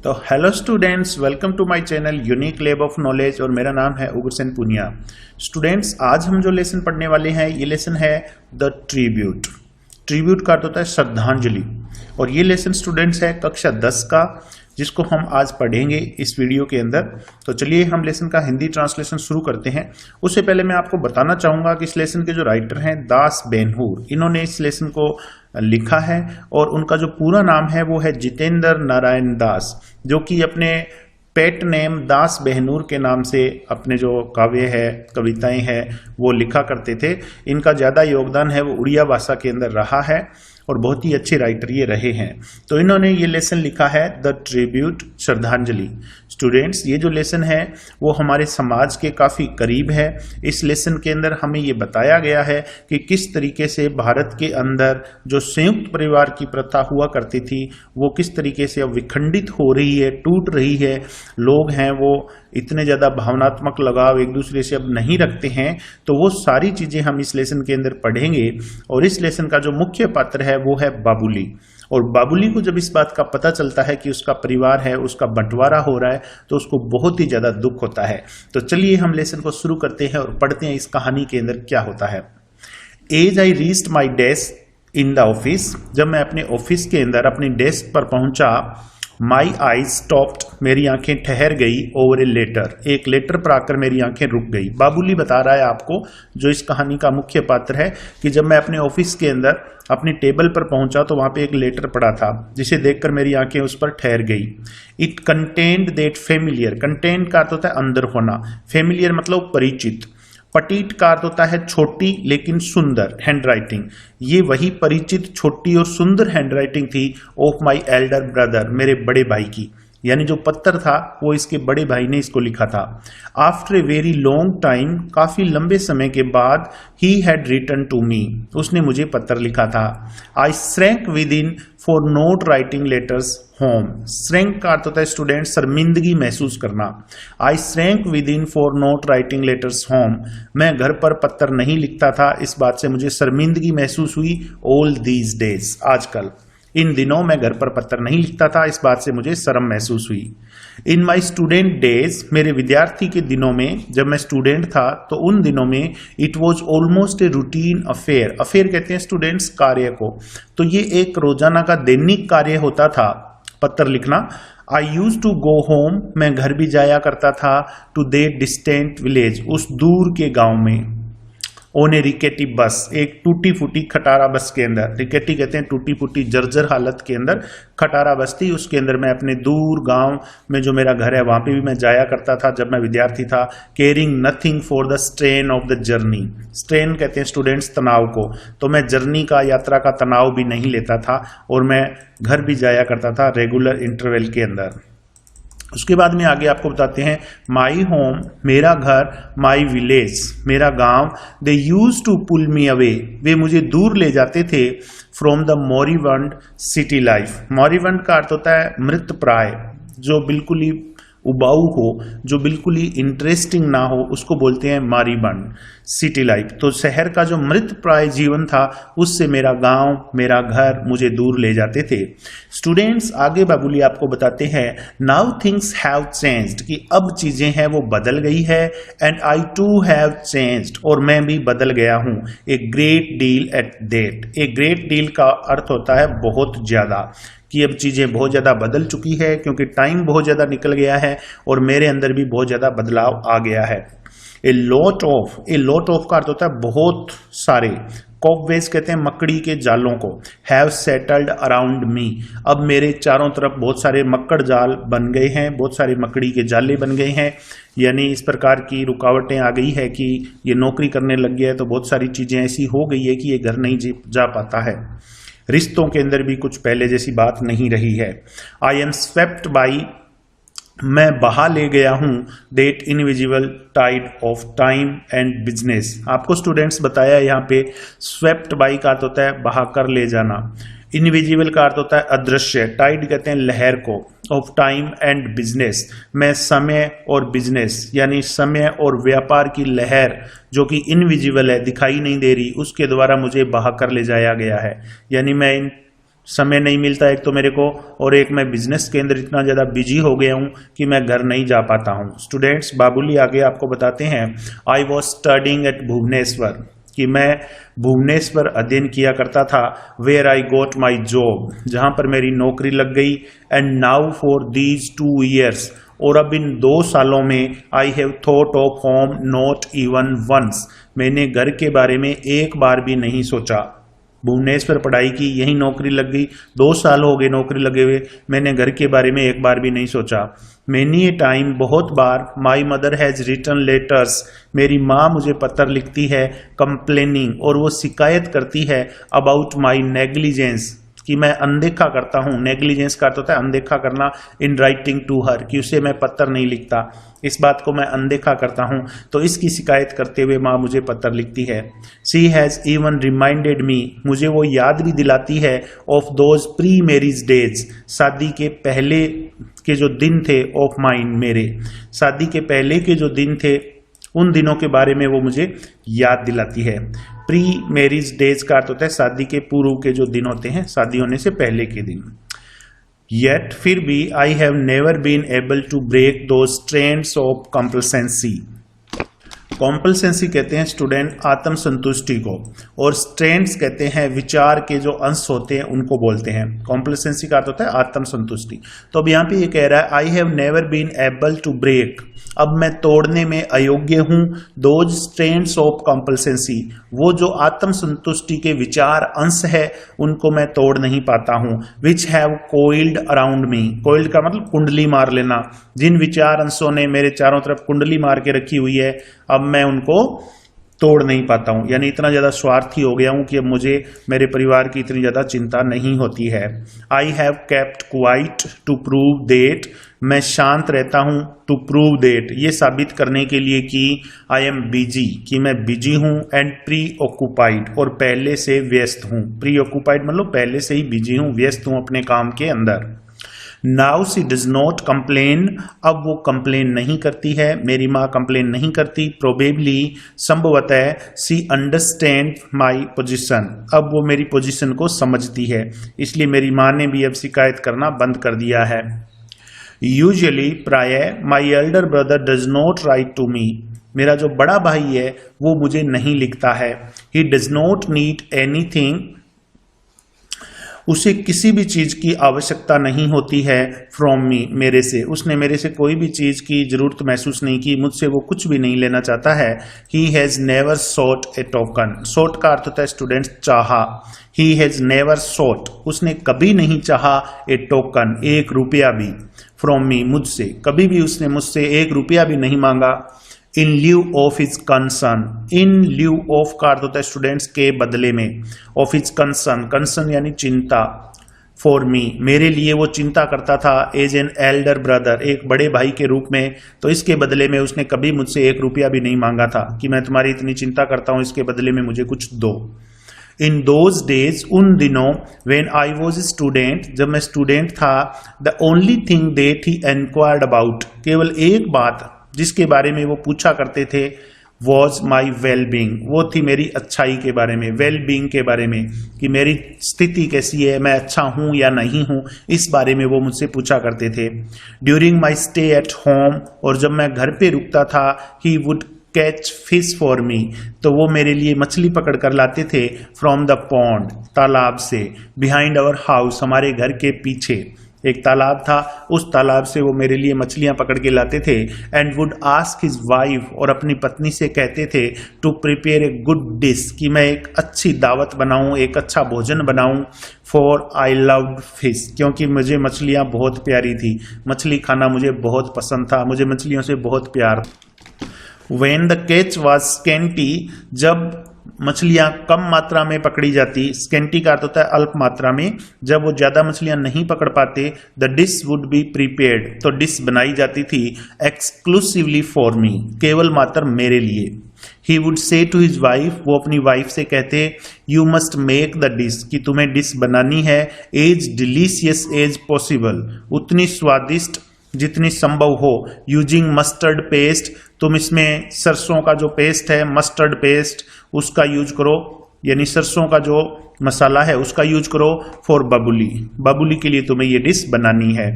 तो hello students, welcome to my channel unique lab of knowledge और मेरा नाम है उग्रसेन पुनिया। स्टूडेंट्स, आज हम जो लेसन पढ़ने वाले हैं ये लेसन है द ट्रिब्यूट। ट्रिब्यूट का अर्थ होता है श्रद्धांजलि और ये लेसन स्टूडेंट्स है कक्षा 10 का, जिसको हम आज पढ़ेंगे इस वीडियो के अंदर। तो चलिए हम लेसन का हिंदी ट्रांसलेशन शुरू करते हैं। उससे पहले मैं आपको बताना चाहूँगा कि इस लेसन के जो राइटर हैं दास बेनहूर, इन्होंने इस लेसन को लिखा है और उनका जो पूरा नाम है वो है जितेंद्र नारायण दास, जो कि अपने पेट नेम दास बेहनूर के नाम से अपने जो काव्य है, कविताएं हैं वो लिखा करते थे। इनका ज़्यादा योगदान है वो उड़िया भाषा के अंदर रहा है और बहुत ही अच्छे राइटर ये रहे हैं। तो इन्होंने ये लेसन लिखा है द ट्रिब्यूट, श्रद्धांजलि। स्टूडेंट्स, ये जो लेसन है वो हमारे समाज के काफ़ी करीब है। इस लेसन के अंदर हमें ये बताया गया है कि किस तरीके से भारत के अंदर जो संयुक्त परिवार की प्रथा हुआ करती थी वो किस तरीके से अब विखंडित हो रही है, टूट रही है। लोग हैं वो इतने ज़्यादा भावनात्मक लगाव एक दूसरे से अब नहीं रखते हैं। तो वो सारी चीज़ें हम इस लेसन के अंदर पढ़ेंगे। और इस लेसन का जो मुख्य पात्र है वो है बाबुली। और बाबुली को जब इस बात का पता चलता है कि उसका परिवार है, उसका बंटवारा हो रहा है, तो उसको बहुत ही ज़्यादा दुख होता है। तो चलिए हम लेसन को शुरू करते हैं और पढ़ते हैं इस कहानी के अंदर क्या होता है। As I reached my desk in the office, जब मैं अपने ऑफिस के अंदर अपनी डेस्क पर पहुंचा, माई आईज स्टॉप्ड, मेरी आंखें ठहर गई, ओवर ए लेटर, एक लेटर पर आकर मेरी आंखें रुक गई। बाबुली बता रहा है आपको, जो इस कहानी का मुख्य पात्र है, कि जब मैं अपने ऑफिस के अंदर अपनी टेबल पर पहुंचा तो वहां पे एक लेटर पड़ा था जिसे देखकर मेरी आंखें उस पर ठहर गई। It contained that familiar, content का अर्थ होता है अंदर होना, फेमिलियर मतलब परिचित, पटीट का अर्थ होता है छोटी लेकिन सुंदर हैंडराइटिंग। ये वही परिचित छोटी और सुंदर हैंडराइटिंग थी ऑफ माय एल्डर ब्रदर, मेरे बड़े भाई की। यानी जो पत्र था वो इसके बड़े भाई ने इसको लिखा था। After a very long time, काफी लंबे समय के बाद, he had written to me, उसने मुझे पत्र लिखा था। I shrank within for not writing letters home. Shrank का अर्थ होता है स्टूडेंट शर्मिंदगी महसूस करना। I shrank within for not writing letters home, मैं घर पर पत्र नहीं लिखता था, इस बात से मुझे शर्मिंदगी महसूस हुई। ऑल दीज डेज, आजकल, इन दिनों मैं घर पर पत्र नहीं लिखता था, इस बात से मुझे शर्म महसूस हुई। इन माई स्टूडेंट डेज, मेरे विद्यार्थी के दिनों में, जब मैं स्टूडेंट था तो उन दिनों में, it was almost a routine affair, affair कहते हैं स्टूडेंट्स कार्य को, तो ये एक रोजाना का दैनिक कार्य होता था पत्र लिखना। आई यूज टू गो होम, मैं घर भी जाया करता था, टू दे डिस्टेंट विलेज, उस दूर के गांव में। ओन ए रिकेटी बस, एक टूटी फूटी खटारा बस के अंदर, रिकेटी कहते हैं टूटी फूटी जर्जर हालत के अंदर खटारा बस थी, उसके अंदर मैं अपने दूर गांव में जो मेरा घर है वहां पे भी मैं जाया करता था जब मैं विद्यार्थी था। Caring nothing for the strain of the journey, strain कहते हैं स्टूडेंट्स तनाव को, तो मैं जर्नी का, यात्रा का तनाव भी नहीं लेता था और मैं घर भी जाया करता था रेगुलर इंटरवल के अंदर। उसके बाद में आगे आपको बताते हैं माई होम, मेरा घर, माई विलेज, मेरा गांव, they used to pull me away, वे मुझे दूर ले जाते थे, from the moribund city life. Moribund का अर्थ होता है मृत प्राय, जो बिल्कुल ही उबाऊ हो, जो बिल्कुल ही इंटरेस्टिंग ना हो, उसको बोलते हैं मारीबंड सिटी लाइफ। तो शहर का जो मृत प्राय जीवन था उससे मेरा गांव, मेरा घर मुझे दूर ले जाते थे। स्टूडेंट्स, आगे बाबुली आपको बताते हैं नाउ थिंग्स हैव चेंज्ड, कि अब चीजें हैं वो बदल गई है, and I too have changed, और मैं भी बदल गया हूं। A great deal at that, a great deal का अर्थ होता है बहुत ज्यादा, कि अब चीज़ें बहुत ज़्यादा बदल चुकी है क्योंकि टाइम बहुत ज़्यादा निकल गया है और मेरे अंदर भी बहुत ज़्यादा बदलाव आ गया है। A lot of, a lot of का अर्थ होता है बहुत सारे, कॉबवेज कहते हैं मकड़ी के जालों को, हैव सेटल्ड अराउंड मी, अब मेरे चारों तरफ बहुत सारे मक्कड़ जाल बन गए हैं, बहुत सारे मकड़ी के जाले बन गए हैं। यानी इस प्रकार की रुकावटें आ गई है कि ये नौकरी करने लग गया है तो बहुत सारी चीज़ें ऐसी हो गई है कि ये घर नहीं जा पाता है। रिश्तों के अंदर भी कुछ पहले जैसी बात नहीं रही है। आई एम स्वेप्ट बाई, मैं बहा ले गया हूं, that invisible tide of time and business. आपको स्टूडेंट्स बताया यहाँ पे स्वेप्ट बाई का अर्थ होता है बहा कर ले जाना, इनविजिबल का अर्थ होता है अदृश्य, टाइड कहते हैं लहर को, ऑफ टाइम एंड बिजनेस, मैं समय और बिजनेस यानी समय और व्यापार की लहर जो कि इनविजिबल है, दिखाई नहीं दे रही, उसके द्वारा मुझे बहा कर ले जाया गया है। यानी मैं इन समय नहीं मिलता एक तो मेरे को, और एक मैं बिजनेस के अंदर इतना ज़्यादा बिजी हो गया हूँ कि मैं घर नहीं जा पाता हूँ। स्टूडेंट्स, बाबुली आगे आपको बताते हैं, I was studying at Bhubaneswar, कि मैं भुवनेश्वर अध्ययन किया करता था, where I goat my job, जहाँ पर मेरी नौकरी लग गई, and now for these 2 years, और अब इन 2 सालों में I have thought of home not even once, मैंने घर के बारे में एक बार भी नहीं सोचा। भुवनेश्वर पढ़ाई की, यही नौकरी लग गई, 2 साल हो गए नौकरी लगे हुए, मैंने घर के बारे में एक बार भी नहीं सोचा। मैनी ए टाइम, बहुत बार, my mother has written letters, मेरी माँ मुझे पत्र लिखती है, कंप्लेनिंग, और वो शिकायत करती है, अबाउट माई नेग्लिजेंस, कि मैं अनदेखा करता हूँ। नेग्लिजेंस का अर्थ होता है अनदेखा करना, इन राइटिंग टू हर, कि उसे मैं पत्र नहीं लिखता, इस बात को मैं अनदेखा करता हूँ, तो इसकी शिकायत करते हुए माँ मुझे पत्र लिखती है। She has even reminded me, मुझे वो याद भी दिलाती है, of those pre marriage days, शादी के पहले के जो दिन थे, ऑफ माइन, मेरे शादी के पहले के जो दिन थे, उन दिनों के बारे में वो मुझे याद दिलाती है। प्री मैरिज डेज का अर्थ होता है शादी के पूर्व के जो दिन होते हैं, शादी होने से पहले के दिन। येट, फिर भी, I have never been able to break two strands of compulsion. Compulsion कहते हैं स्टूडेंट आत्म संतुष्टि को, और स्ट्रेंड्स कहते हैं विचार के जो अंश होते हैं उनको बोलते हैं। कॉम्पल्सेंसी का अर्थ होता है आत्म संतुष्टि। तो अब यहाँ पे ये कह रहा है, I have never been able to break, अब मैं तोड़ने में अयोग्य हूँ, दोज स्ट्रेंड्स ऑफ कॉम्पल्सेंसी, वो जो आत्म संतुष्टि के विचार अंश है उनको मैं तोड़ नहीं पाता हूँ। Which have coiled around me, coiled का मतलब कुंडली मार लेना, जिन विचार अंशों ने मेरे चारों तरफ कुंडली मार के रखी हुई है, अब मैं उनको तोड़ नहीं पाता हूँ। यानी इतना ज़्यादा स्वार्थी हो गया हूँ कि अब मुझे मेरे परिवार की इतनी ज़्यादा चिंता नहीं होती है। I have kept quiet to prove that, मैं शांत रहता हूँ, टू प्रूव देट, ये साबित करने के लिए कि आई एम बिजी, कि मैं बिजी हूँ, एंड प्री ऑक्यूपाइड, और पहले से व्यस्त हूँ। प्री ऑक्यूपाइड मतलब पहले से ही बिजी हूँ, व्यस्त हूँ अपने काम के अंदर। Now see does not complain, अब वो कंप्लेन नहीं करती है, मेरी माँ कंप्लेन नहीं करती। प्रोबेबली, संभवतः, सी अंडरस्टैंड माई पोजिशन, अब वो मेरी पोजिशन को समझती है, इसलिए मेरी माँ ने भी अब शिकायत करना बंद कर दिया है। यूजुअली, प्रायः, my elder brother does not write to me, मेरा जो बड़ा भाई है वो मुझे नहीं लिखता है। He does not need anything, उसे किसी भी चीज़ की आवश्यकता नहीं होती है, फ्रॉम मी, मेरे से, उसने मेरे से कोई भी चीज़ की ज़रूरत महसूस नहीं की, मुझसे वो कुछ भी नहीं लेना चाहता है। He has never sought a token, sought का अर्थ होता है स्टूडेंट्स चाहा। ही हैज़ नेवर सॉट, उसने कभी नहीं चाहा, ए टोकन, 1 रुपया भी, फ्रॉम मी, मुझसे, कभी भी उसने मुझसे 1 रुपया भी नहीं मांगा। In lieu of his concern, in lieu of का अर्थ होता है स्टूडेंट्स के बदले में, ऑफ हिज कंसर्न, कंसर्न यानी चिंता, फॉर मी, मेरे लिए वो चिंता करता था, एज एन एल्डर ब्रदर, एक बड़े भाई के रूप में, तो इसके बदले में उसने कभी मुझसे 1 रुपया भी नहीं मांगा था कि मैं तुम्हारी इतनी चिंता करता हूँ, इसके बदले में मुझे कुछ दो। इन दोज डेज, उन दिनों, वेन आई वॉज स्टूडेंट, जब मैं स्टूडेंट था, the only thing that he enquired about, केवल एक बात जिसके बारे में वो पूछा करते थे, वॉज माई वेल बींग, वो थी मेरी अच्छाई के बारे में, वेल बींग के बारे में, कि मेरी स्थिति कैसी है, मैं अच्छा हूँ या नहीं हूँ, इस बारे में वो मुझसे पूछा करते थे। During my stay at home, और जब मैं घर पे रुकता था, he would catch fish for me, तो वो मेरे लिए मछली पकड़ कर लाते थे, फ्रॉम द पॉन्ड, तालाब से, बिहाइंड आवर हाउस, हमारे घर के पीछे एक तालाब था, उस तालाब से वो मेरे लिए मछलियां पकड़ के लाते थे। And would ask his wife, और अपनी पत्नी से कहते थे, to prepare a good dish, कि मैं एक अच्छी दावत बनाऊं, एक अच्छा भोजन बनाऊं, फॉर आई लव्ड फिश, क्योंकि मुझे मछलियां बहुत प्यारी थी, मछली खाना मुझे बहुत पसंद था, मुझे मछलियों से बहुत प्यार। When the catch was scanty, जब मछलियां कम मात्रा में पकड़ी जाती, स्केंटी का अर्थ होता है अल्प मात्रा में, जब वो ज्यादा मछलियां नहीं पकड़ पाते, the dish would be prepared, तो डिश बनाई जाती थी, एक्सक्लूसिवली फॉर मी, केवल मात्र मेरे लिए। He would say to his wife, वो अपनी वाइफ से कहते, you must make the dish, कि तुम्हें डिश बनानी है, एज डिलीशियस एज पॉसिबल, उतनी स्वादिष्ट जितनी संभव हो, यूजिंग मस्टर्ड पेस्ट, तुम इसमें सरसों का जो पेस्ट है, मस्टर्ड पेस्ट, उसका यूज करो, यानी सरसों का जो मसाला है उसका यूज करो फॉर बबुली, बबुली के लिए तुम्हें ये डिश बनानी है।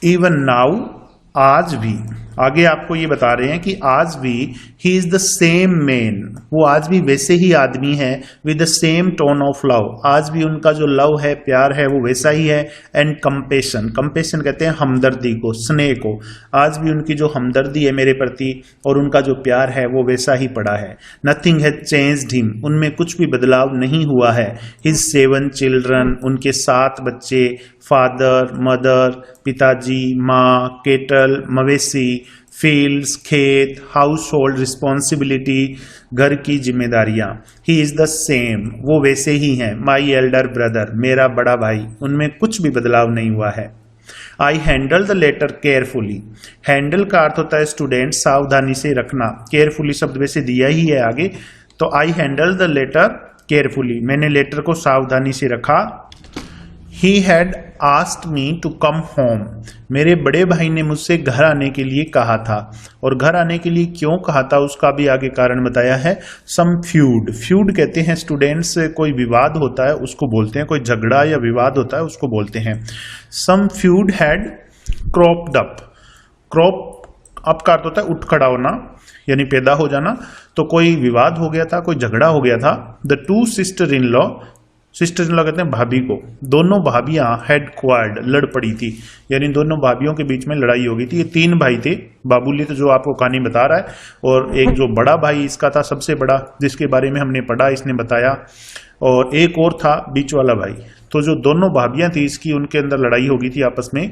इवन नाउ, आज भी, आगे आपको ये बता रहे हैं कि आज भी he is the same man, वो आज भी वैसे ही आदमी है, with the same tone of love, आज भी उनका जो लव है, प्यार है, वो वैसा ही है। एंड कंपेशन, कंपेशन कहते हैं हमदर्दी को, स्नेह को, आज भी उनकी जो हमदर्दी है मेरे प्रति और उनका जो प्यार है वो वैसा ही पड़ा है। नथिंग हैज चेंज्ड हिम, उनमें कुछ भी बदलाव नहीं हुआ है। हिज 7 चिल्ड्रन, उनके 7 बच्चे, फादर, मदर, पिताजी, माँ, केटल, मवेशी, फील्ड्स, खेत, हाउस होल्ड रिस्पॉन्सिबिलिटी, घर की जिम्मेदारियां। ही इज द सेम, वो वैसे ही हैं। माई एल्डर ब्रदर, मेरा बड़ा भाई, उनमें कुछ भी बदलाव नहीं हुआ है। I handle the letter carefully, handle का अर्थ होता है स्टूडेंट सावधानी से रखना, केयरफुली शब्द वैसे दिया ही है आगे, तो I handle the letter carefully, मैंने लेटर को सावधानी से रखा। He had asked me to come home, मेरे बड़े भाई ने मुझसे घर आने के लिए कहा था, और घर आने के लिए क्यों कहा था उसका भी आगे कारण बताया है। Some feud, feud कहते हैं स्टूडेंट्स, कोई विवाद होता है उसको बोलते हैं, कोई झगड़ा या विवाद होता है उसको बोलते हैं। Some feud had cropped up, crop up का अर्थ होता है उठ खड़ा होना यानी पैदा हो जाना, तो कोई विवाद हो गया था, कोई झगड़ा हो गया था। The two sister-in-law, sister in law कहते हैं भाभी को, दोनों भाभियां हैड क्वार्ड, लड़ पड़ी थी, यानी दोनों भाभियों के बीच में लड़ाई हो गई थी। ये 3 भाई थे, बाबुली तो जो आपको कहानी बता रहा है, और एक जो बड़ा भाई इसका था सबसे बड़ा, जिसके बारे में हमने पढ़ा, इसने बताया, और एक और था बीच वाला भाई। तो जो दोनों भाभियां थी इसकी, उनके अंदर लड़ाई हो गई थी आपस में।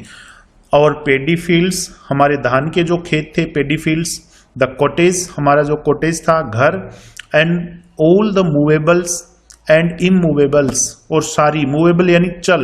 और पेडी फील्ड्स, हमारे धान के जो खेत थे, पेडी फील्ड्स। द कॉटेज, हमारा जो कॉटेज था, घर। एंड ऑल द मूवेबल्स एंड इमूवेबल्स, और सारी, मूवेबल यानी चल,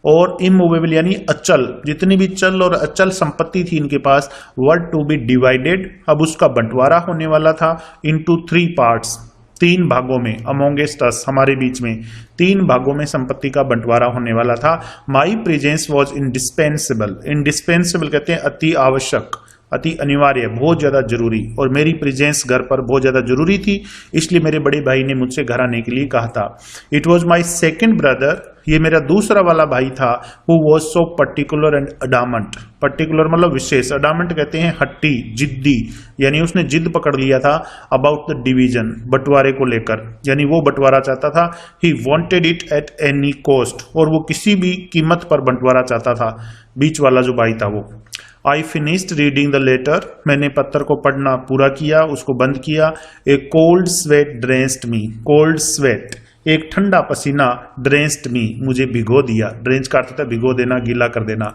और इमूवेबल यानी अचल, जितनी भी चल और अचल संपत्ति थी इनके पास, वर टू बी डिवाइडेड, अब उसका बंटवारा होने वाला था, इनटू 3 पार्ट्स, 3 भागों में, अमोंगेस्ट अस, हमारे बीच में 3 भागों में संपत्ति का बंटवारा होने वाला था। माई प्रेजेंस वॉज इंडिस्पेंसिबल, इंडिस्पेंसिबल कहते हैं अति आवश्यक, अति अनिवार्य, बहुत ज्यादा जरूरी, और मेरी प्रेजेंस घर पर बहुत ज्यादा जरूरी थी, इसलिए मेरे बड़े भाई ने मुझसे घर आने के लिए कहा था। It was my second brother, ये मेरा दूसरा वाला भाई था, who was so particular and adamant, particular मतलब विशेष, अडामंट कहते हैं हट्टी, जिद्दी, यानी उसने जिद पकड़ लिया था, अबाउट द डिवीजन, बंटवारे को लेकर, यानी वो बंटवारा चाहता था। He wanted it at any cost, और वो किसी भी कीमत पर बंटवारा चाहता था, बीच वाला जो भाई था वो। I finished reading the letter, मैंने पत्र को पढ़ना पूरा किया, उसको बंद किया। A cold sweat drenched me, cold sweat एक ठंडा पसीना, ड्रेंस्ड मी मुझे भिगो दिया, ड्रेंच का अर्थ होता है भिगो देना, गीला कर देना।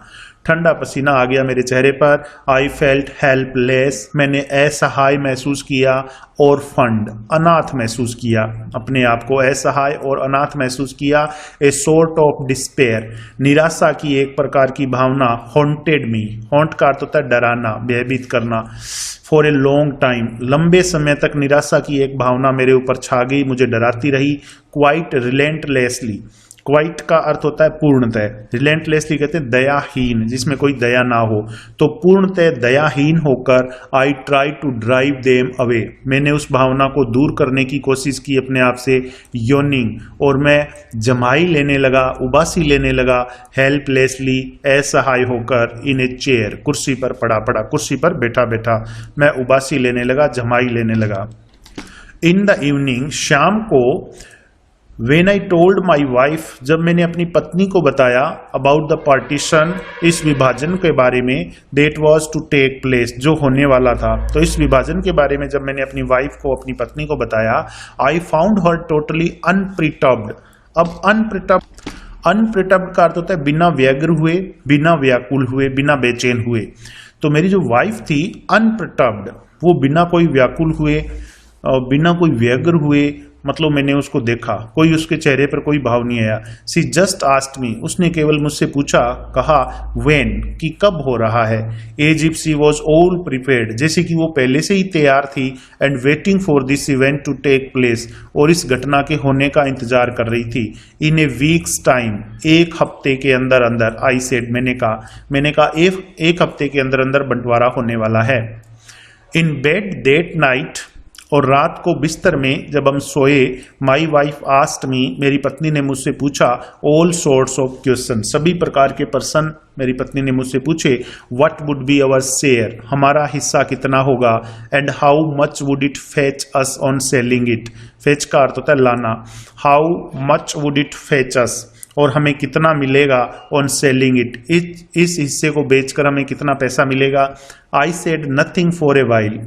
ठंडा पसीना आ गया मेरे चेहरे पर। आई फेल्ट हेल्पलेस, मैंने असहाय महसूस किया, और फंड अनाथ महसूस किया, अपने आप को असहाय और अनाथ महसूस किया। ए सॉर्ट ऑफ डिस्पेयर, निराशा की एक प्रकार की भावना। हॉन्टेड मी, हॉन्ट का अर्थ होता है डराना, भयभीत करना। फॉर ए लॉन्ग टाइम, लंबे समय तक निराशा की एक भावना मेरे ऊपर छा गई, मुझे डराती रही। क्वाइट रिलेंटलेसली, क्वाइट का अर्थ होता है पूर्णतः, रिलेंटलेसली कहते हैं दयाहीन, जिसमें कोई दया ना हो, तो पूर्णतः दयाहीन होकर I try to drive them away, मैंने उस भावना को दूर करने की कोशिश की अपने आप से। योनिंग, और मैं जमाई लेने लगा, उबासी लेने लगा। हेल्पलेसली, असहाय होकर। इन ए चेयर, कुर्सी पर पड़ा पड़ा, कुर्सी पर बैठा बैठा मैं उबासी लेने लगा, जमाई लेने लगा। इन द इवनिंग, शाम को। When I told my wife, जब मैंने अपनी पत्नी को बताया, about the partition, इस विभाजन के बारे में, that was to take place, जो होने वाला था, तो इस विभाजन के बारे में जब मैंने अपनी वाइफ को, अपनी पत्नी को बताया, I found her totally unperturbed। अब अनप्रटब्ड का अर्थ होता है बिना व्यग्र हुए, बिना व्याकुल हुए, बिना बेचैन हुए। तो मेरी जो वाइफ थी अनप्रटब्ड, वो बिना कोई व्याकुल हुए, बिना कोई व्यग्र हुए, मतलब मैंने उसको देखा, कोई उसके चेहरे पर कोई भाव नहीं आया। सी जस्ट आस्क्ड मी, उसने केवल मुझसे पूछा, कहा, व्हेन, कि कब हो रहा है। As if she was all prepared, जैसे कि वो पहले से ही तैयार थी। And waiting for this event to take place, और इस घटना के होने का इंतजार कर रही थी। इन ए वीक्स टाइम, 1 हफ्ते के अंदर अंदर। आई सेड, मैंने कहा 1 हफ्ते के अंदर अंदर बंटवारा होने वाला है। इन बेड दैट नाइट, और रात को बिस्तर में जब हम सोए, माई वाइफ आस्क्ड मी, मेरी पत्नी ने मुझसे पूछा, ऑल सॉर्ट्स ऑफ क्वेश्चन, सभी प्रकार के प्रश्न मेरी पत्नी ने मुझसे पूछे, what would be our share, हमारा हिस्सा कितना होगा, and how much would it fetch us on selling it, fetch का अर्थ होता है लाना, how much would it fetch us, और हमें कितना मिलेगा ऑन सेलिंग इट, इस हिस्से को बेचकर हमें कितना पैसा मिलेगा। I said nothing for a while,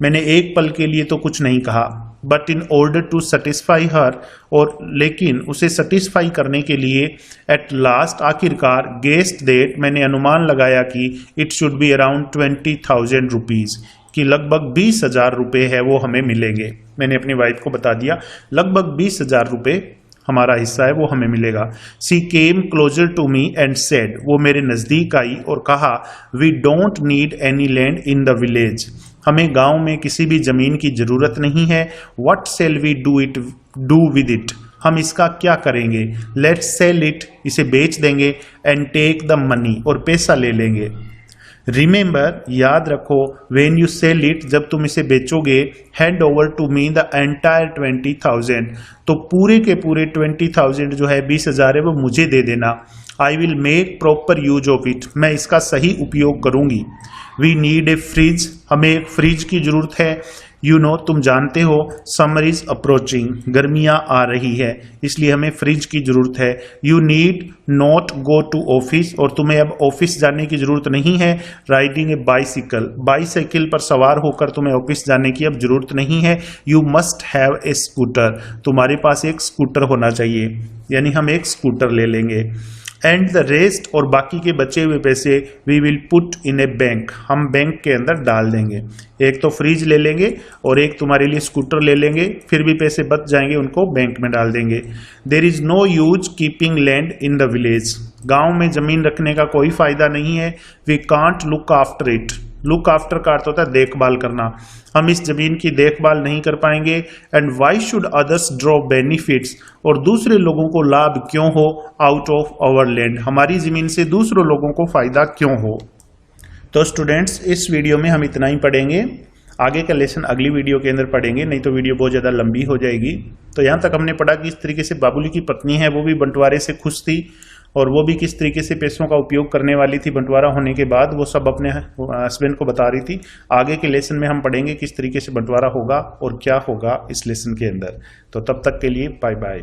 मैंने एक पल के लिए तो कुछ नहीं कहा, but in order to satisfy her, और लेकिन उसे सेटिस्फाई करने के लिए, एट लास्ट आखिरकार, गेस्ड दैट, मैंने अनुमान लगाया कि it should be around 20,000 rupees, कि लगभग 20,000 रुपये है वो हमें मिलेंगे। मैंने अपनी वाइफ को बता दिया लगभग 20,000 रुपये हमारा हिस्सा है वो हमें मिलेगा। She came closer to me and said, वो मेरे नजदीक आई और कहा, we don't need any land in the village, हमें गांव में किसी भी जमीन की जरूरत नहीं है। What shall we do with it, हम इसका क्या करेंगे। लेट्स सेल इट, इसे बेच देंगे, एंड टेक द मनी, और पैसा ले लेंगे। रिमेंबर, याद रखो, वेन यू सेल इट, जब तुम इसे बेचोगे, hand over to me the entire 20,000, तो पूरे के पूरे 20,000 जो है 20,000 है वो मुझे दे देना। I will make proper use of it, मैं इसका सही उपयोग करूंगी। वी नीड ए फ्रिज, हमें एक फ्रिज की जरूरत है। यू नो, तुम जानते हो, समर इज अप्रोचिंग, गर्मियां आ रही है, इसलिए हमें फ्रिज की जरूरत है। You need not go to office, और तुम्हें अब ऑफिस जाने की जरूरत नहीं है। राइडिंग ए बाइसिकल, बाइसाइकिल पर सवार होकर तुम्हें ऑफिस जाने की अब जरूरत नहीं है। You must have a scooter, तुम्हारे पास एक स्कूटर होना चाहिए, यानी हम एक स्कूटर ले लेंगे। एंड द रेस्ट, और बाकी के बचे हुए पैसे, we will put in a bank, हम बैंक के अंदर डाल देंगे। एक तो फ्रिज ले लेंगे और एक तुम्हारे लिए स्कूटर ले लेंगे, फिर भी पैसे बच जाएंगे, उनको बैंक में डाल देंगे। There is no use keeping land in the village, गांव में जमीन रखने का कोई फायदा नहीं है। We can't look after it, look after का अर्थ होता है देखभाल करना, हम इस जमीन की देखभाल नहीं कर पाएंगे। And why should others draw benefits, और दूसरे लोगों को लाभ क्यों हो, आउट ऑफ आवर लैंड, हमारी जमीन से दूसरों लोगों को फायदा क्यों हो। तो स्टूडेंट्स, इस वीडियो में हम इतना ही पढ़ेंगे, आगे का लेसन अगली वीडियो के अंदर पढ़ेंगे, नहीं तो वीडियो बहुत ज़्यादा लंबी हो जाएगी। तो यहाँ तक हमने पढ़ा कि इस तरीके से बाबुली की पत्नी है वो भी बंटवारे से खुश थी, और वो भी किस तरीके से पैसों का उपयोग करने वाली थी बंटवारा होने के बाद, वो सब अपने हस्बैंड को बता रही थी। आगे के लेसन में हम पढ़ेंगे किस तरीके से बंटवारा होगा और क्या होगा इस लेसन के अंदर। तो तब तक के लिए बाय बाय।